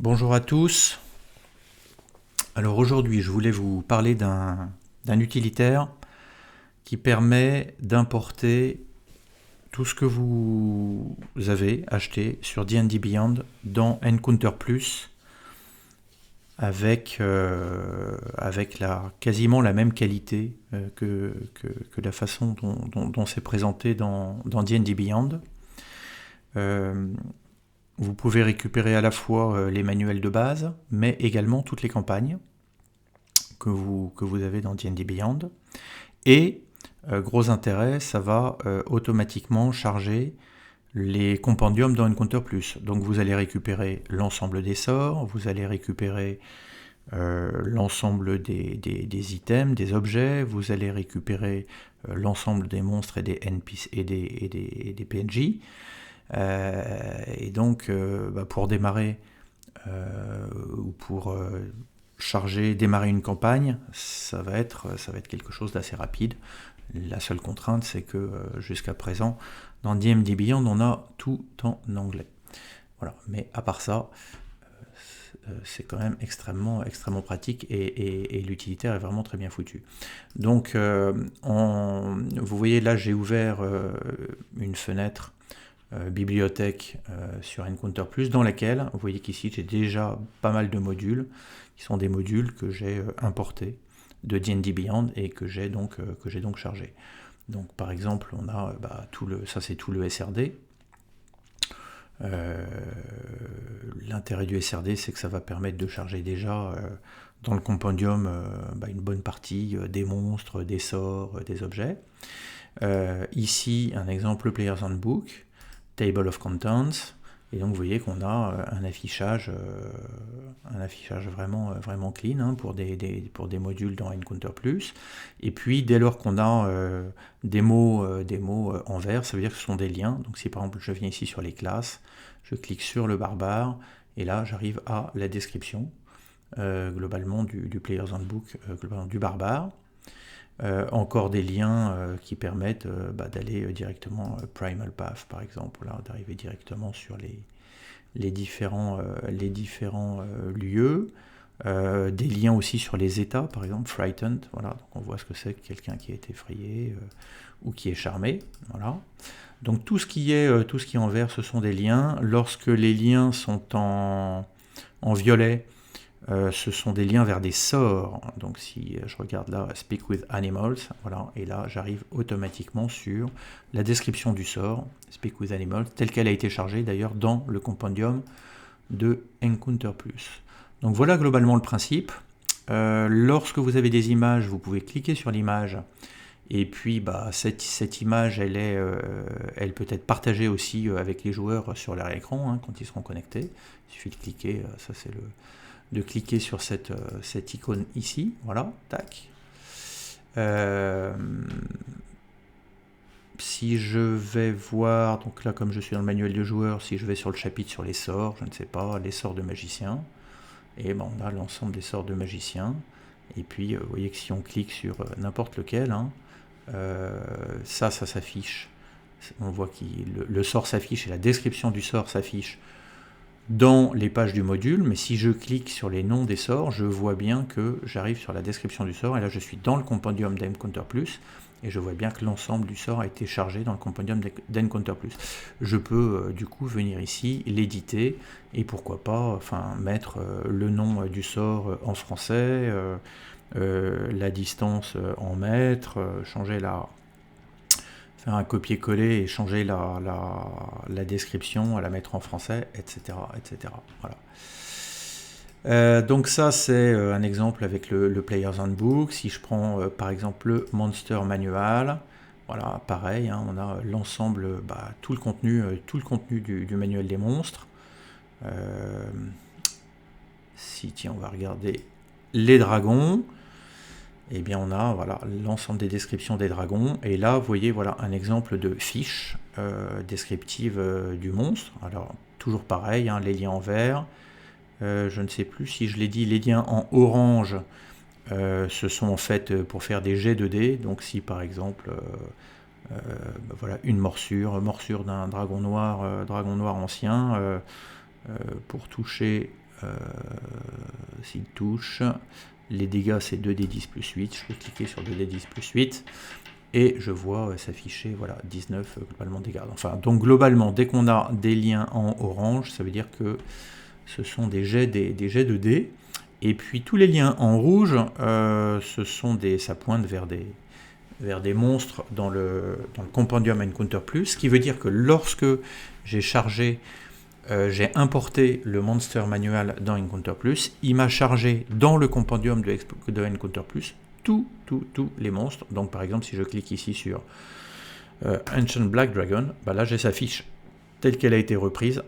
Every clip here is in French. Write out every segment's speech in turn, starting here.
Bonjour à tous. Alors aujourd'hui, je voulais vous parler d'un utilitaire qui permet d'importer tout ce que vous avez acheté sur D&D Beyond dans Encounter Plus avec quasiment la même qualité que la façon dont c'est présenté dans D&D Beyond. Vous pouvez récupérer à la fois les manuels de base, mais également toutes les campagnes que vous avez dans D&D Beyond. Et, gros intérêt, ça va automatiquement charger les compendiums dans Encounter Plus. Donc vous allez récupérer l'ensemble des sorts, vous allez récupérer l'ensemble des items, des objets, vous allez récupérer l'ensemble des monstres et des NPC et des PNJ. Et donc, pour démarrer ou pour démarrer une campagne, ça va être quelque chose d'assez rapide. La seule contrainte, c'est que jusqu'à présent, dans D&D Beyond, on a tout en anglais. Voilà. Mais à part ça, c'est quand même extrêmement pratique et l'utilitaire est vraiment très bien foutu. Donc, vous voyez là, j'ai ouvert une fenêtre bibliothèque sur Encounter Plus, dans laquelle, vous voyez qu'ici j'ai déjà pas mal de modules, qui sont des modules que j'ai importés de D&D Beyond et que j'ai donc chargé. Donc par exemple, on a ça c'est tout le SRD. L'intérêt du SRD, c'est que ça va permettre de charger déjà dans le compendium une bonne partie des monstres, des sorts, des objets. Ici, un exemple Player's Handbook, Table of Contents, et donc vous voyez qu'on a un affichage vraiment clean pour des modules dans Encounter Plus. Et puis dès lors qu'on a des mots en vert, ça veut dire que ce sont des liens. Donc si par exemple je viens ici sur les classes, je clique sur le barbare, et là j'arrive à la description globalement du Player's Handbook, du barbare. Encore des liens qui permettent d'aller directement Primal Path par exemple, d'arriver directement sur les différents lieux. Des liens aussi sur les états, par exemple Frightened, voilà, donc on voit ce que c'est que quelqu'un qui est effrayé ou qui est charmé, voilà. Donc tout ce qui est en vert, ce sont des liens. Lorsque les liens sont en violet, ce sont des liens vers des sorts. Donc si je regarde là, Speak with Animals, voilà, et là j'arrive automatiquement sur la description du sort, Speak with Animals, telle qu'elle a été chargée d'ailleurs dans le compendium de Encounter Plus. Donc voilà globalement le principe. Lorsque vous avez des images, vous pouvez cliquer sur l'image, et puis cette image, elle peut être partagée aussi avec les joueurs sur leur écran quand ils seront connectés. Il suffit de cliquer, ça c'est de cliquer sur cette icône ici, voilà, tac. Si je vais voir, donc là comme je suis dans le manuel de joueur, si je vais sur le chapitre sur les sorts, je ne sais pas, les sorts de magicien, et on a l'ensemble des sorts de magicien, et puis vous voyez que si on clique sur n'importe lequel, ça s'affiche, on voit que le sort s'affiche et la description du sort s'affiche dans les pages du module, mais si je clique sur les noms des sorts, je vois bien que j'arrive sur la description du sort, et là je suis dans le compendium d'Encounter Plus, et je vois bien que l'ensemble du sort a été chargé dans le compendium d'Encounter Plus. Je peux du coup venir ici, l'éditer, et pourquoi pas mettre le nom du sort en français, la distance en mètres, faire un copier-coller et changer la description, à la mettre en français, etc. Voilà. Donc ça c'est un exemple avec le Player's Handbook. Si je prends par exemple le Monster Manual, voilà, pareil, on a l'ensemble, tout le contenu du manuel des monstres. On va regarder les dragons, et bien on a l'ensemble des descriptions des dragons, et là vous voyez un exemple de fiche descriptive du monstre. Alors toujours pareil, les liens en vert, je ne sais plus si je l'ai dit, les liens en orange, ce sont en fait pour faire des jets de dés. Donc si par exemple une morsure d'un dragon noir ancien, pour toucher s'il touche. Les dégâts, c'est 2d10 plus 8. Je peux cliquer sur 2d10 plus 8. Et je vois s'afficher, voilà, 19 globalement dégâts. Enfin, donc globalement, dès qu'on a des liens en orange, ça veut dire que ce sont des jets de dés. Et puis tous les liens en rouge, ça pointe vers des monstres dans le Compendium Encounter Plus, ce qui veut dire que lorsque j'ai importé le Monster Manual dans Encounter Plus, il m'a chargé dans le Compendium de Encounter Plus tous les monstres. Donc par exemple, si je clique ici sur Ancient Black Dragon, là j'ai sa fiche telle qu'elle a été reprise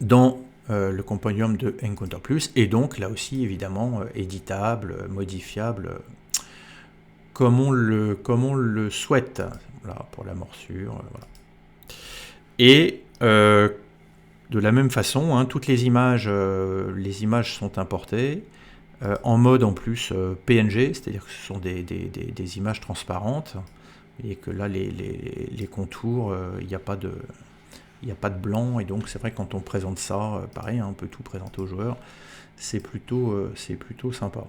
dans le Compendium de Encounter Plus, et donc là aussi évidemment éditable, modifiable, comme on le souhaite, voilà, pour la morsure, voilà. Et de la même façon, toutes les images sont importées en mode en plus PNG, c'est-à-dire que ce sont des images transparentes, et que là les contours, il n'y a pas de blanc, et donc c'est vrai que quand on présente ça, pareil, on peut tout présenter aux joueurs, c'est plutôt sympa.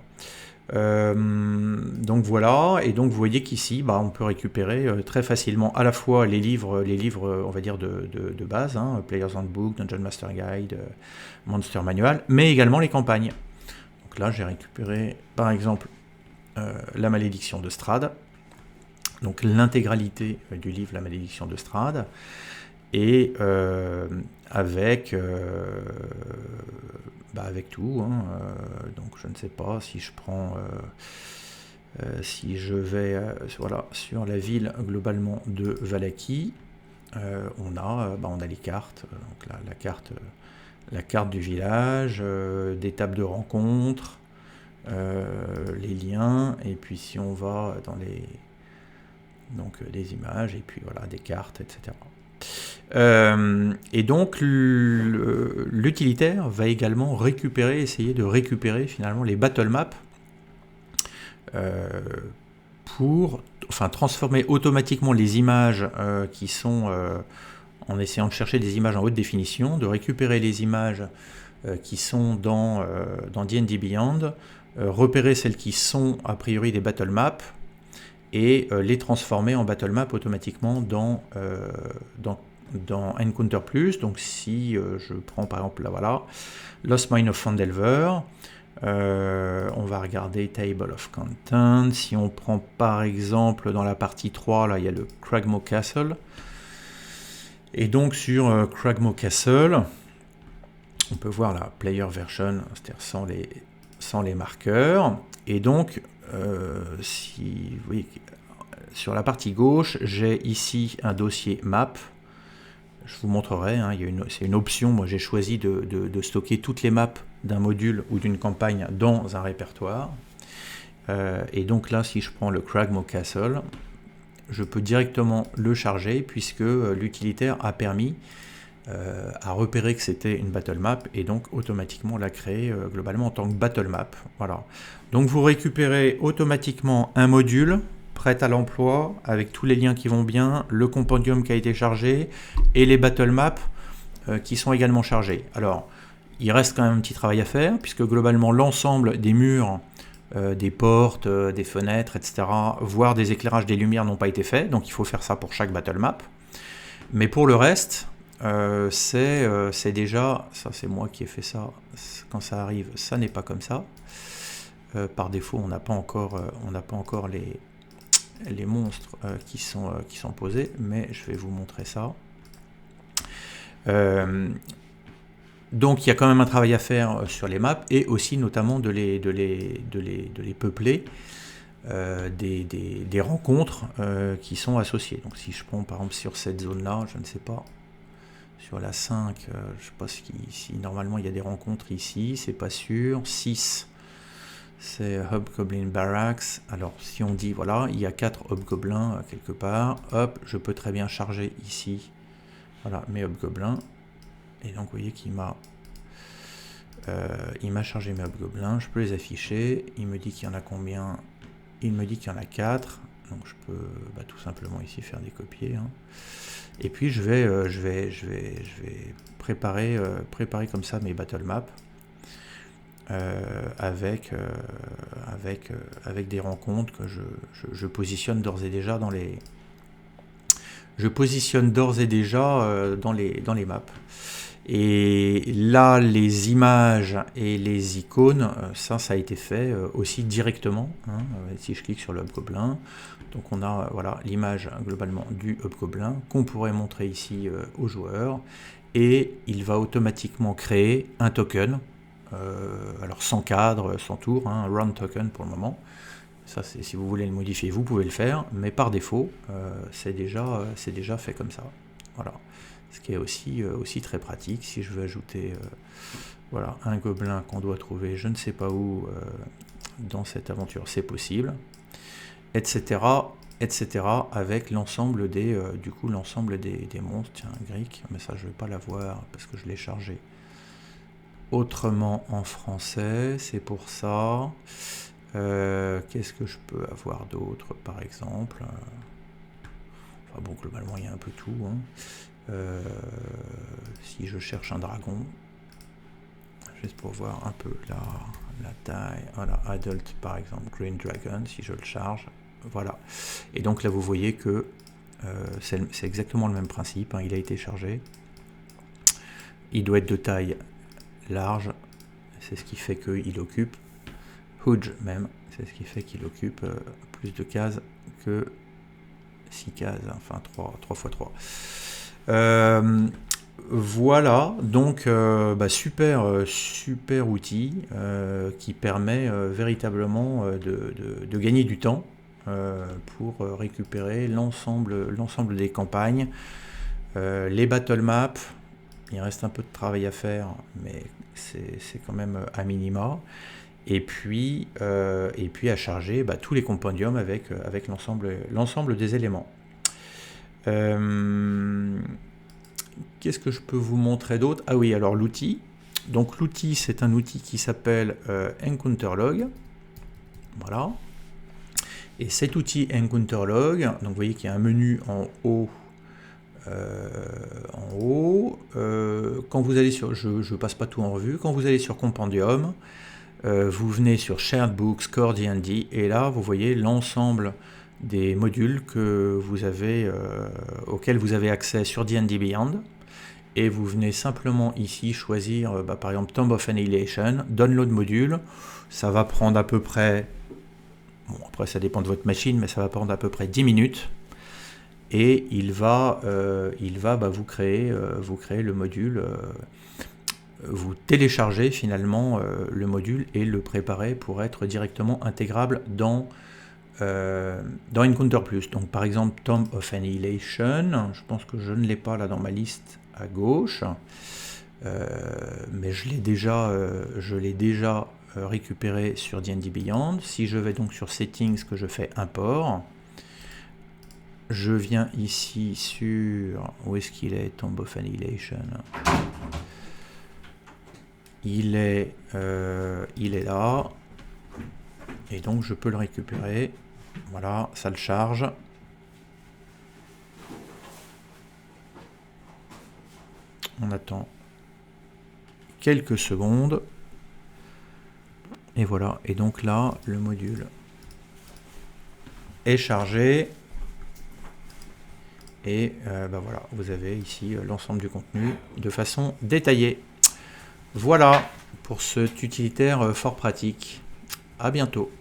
Donc voilà, et donc vous voyez qu'ici on peut récupérer très facilement à la fois les livres on va dire de base, Player's Handbook, Dungeon Master Guide, Monster Manual, mais également les campagnes. Donc là j'ai récupéré par exemple La Malédiction de Strahd, donc l'intégralité du livre La Malédiction de Strahd, et avec tout, donc je ne sais pas si je prends si je vais voilà, sur la ville globalement de Vallaki, on a les cartes, donc la carte du village, des tables de rencontre, les liens, et puis si on va dans des images, et puis voilà, des cartes, etc. Et donc l'utilitaire va également essayer de récupérer finalement les battle maps pour transformer automatiquement les images qui sont en essayant de chercher des images en haute définition, de récupérer les images qui sont dans D&D Beyond, repérer celles qui sont a priori des battle maps, et les transformer en battle map automatiquement dans Encounter Plus. Donc si je prends par exemple là, voilà, Lost Mine of Phandelver, on va regarder Table of Content. Si on prend par exemple dans la partie 3, là il y a le Cragmaw Castle, et donc sur Cragmaw Castle, on peut voir la player version, c'est-à-dire sans les marqueurs, et donc si vous voyez, sur la partie gauche, j'ai ici un dossier map. Je vous montrerai, c'est une option. Moi, j'ai choisi de stocker toutes les maps d'un module ou d'une campagne dans un répertoire. Et donc là, si je prends le Cragmaw Castle, je peux directement le charger, puisque l'utilitaire a permis à repérer que c'était une battle map, et donc automatiquement la créer globalement en tant que battle map. Voilà. Donc vous récupérez automatiquement un module prêt à l'emploi avec tous les liens qui vont bien, le compendium qui a été chargé et les battle maps qui sont également chargés. Alors il reste quand même un petit travail à faire, puisque globalement l'ensemble des murs, des portes, des fenêtres, etc., voire des éclairages des lumières n'ont pas été faits, donc il faut faire ça pour chaque battle map. Mais pour le reste, c'est déjà, ça c'est moi qui ai fait ça, quand ça arrive, ça n'est pas comme ça. Par défaut, on n'a pas encore les monstres qui sont posés, mais je vais vous montrer ça. Donc il y a quand même un travail à faire sur les maps, et aussi notamment de les peupler des rencontres qui sont associées. Donc si je prends par exemple sur cette zone-là, je ne sais pas, sur la 5, je ne sais pas si normalement il y a des rencontres ici, c'est pas sûr. 6, c'est Hobgoblin Barracks. Alors si on dit voilà, il y a 4 hobgoblins quelque part, hop, je peux très bien charger ici, voilà, mes hobgoblins. Et donc vous voyez qu'il m'a chargé mes hobgoblins, je peux les afficher, il me dit qu'il y en a combien, il me dit qu'il y en a 4, donc je peux tout simplement ici faire des copier, et puis je vais préparer comme ça mes battle maps. avec des rencontres que je positionne d'ores et déjà dans les dans les maps. Et là, les images et les icônes, ça a été fait aussi directement. Hein. Si je clique sur le Hobgoblin, donc on a voilà, l'image globalement du Hobgoblin qu'on pourrait montrer ici aux joueurs. Et il va automatiquement créer un token, alors sans cadre, sans tour, hein, run token pour le moment. Ça, c'est si vous voulez le modifier, vous pouvez le faire, mais par défaut, c'est déjà fait comme ça. Voilà. Ce qui est aussi très pratique. Si je veux ajouter voilà, un gobelin qu'on doit trouver je ne sais pas où dans cette aventure, c'est possible, etc. etc. avec l'ensemble des l'ensemble des monstres. Tiens, Greek, mais ça je ne vais pas l'avoir parce que je l'ai chargé autrement en français, c'est pour ça. Qu'est-ce que je peux avoir d'autre par exemple? Enfin bon, globalement il y a un peu tout, hein. Si je cherche un dragon, juste pour voir un peu la taille, voilà, adult par exemple, Green Dragon, si je le charge, voilà. Et donc là vous voyez que c'est exactement le même principe, hein, il a été chargé. Il doit être de taille large, c'est ce qui fait qu'il occupe, huge même, c'est ce qui fait qu'il occupe plus de cases que 6 cases, enfin 3 x 3. Voilà, donc super outil qui permet véritablement de gagner du temps pour récupérer l'ensemble des campagnes, les battle maps. Il reste un peu de travail à faire, mais c'est quand même à minima. Et puis à charger tous les compendiums avec l'ensemble des éléments. Qu'est-ce que je peux vous montrer d'autre? Ah oui, alors l'outil. Donc l'outil, c'est un outil qui s'appelle EncounterLog. Voilà. Et cet outil EncounterLog, donc vous voyez qu'il y a un menu en haut. Quand vous allez sur, je passe pas tout en revue, quand vous allez sur Compendium, vous venez sur Shared Books, Core D&D, et là vous voyez l'ensemble des modules que vous avez, auxquels vous avez accès sur D&D Beyond, et vous venez simplement ici choisir par exemple Tomb of Annihilation, Download Module. Ça va prendre à peu près, bon après ça dépend de votre machine, mais ça va prendre à peu près 10 minutes. Et il va vous créer le module, vous téléchargez finalement le module et le préparer pour être directement intégrable dans Encounter Plus. Donc par exemple Tomb of Annihilation, je pense que je ne l'ai pas là dans ma liste à gauche, mais je l'ai déjà récupéré sur D&D Beyond. Si je vais donc sur Settings, que je fais Import, je viens ici sur, où est-ce qu'il est, Tomb of Annihilation, il est là, et donc je peux le récupérer. Voilà, ça le charge. On attend quelques secondes. Et voilà, et donc là, le module est chargé. Et voilà, vous avez ici l'ensemble du contenu de façon détaillée. Voilà pour cet utilitaire fort pratique. À bientôt.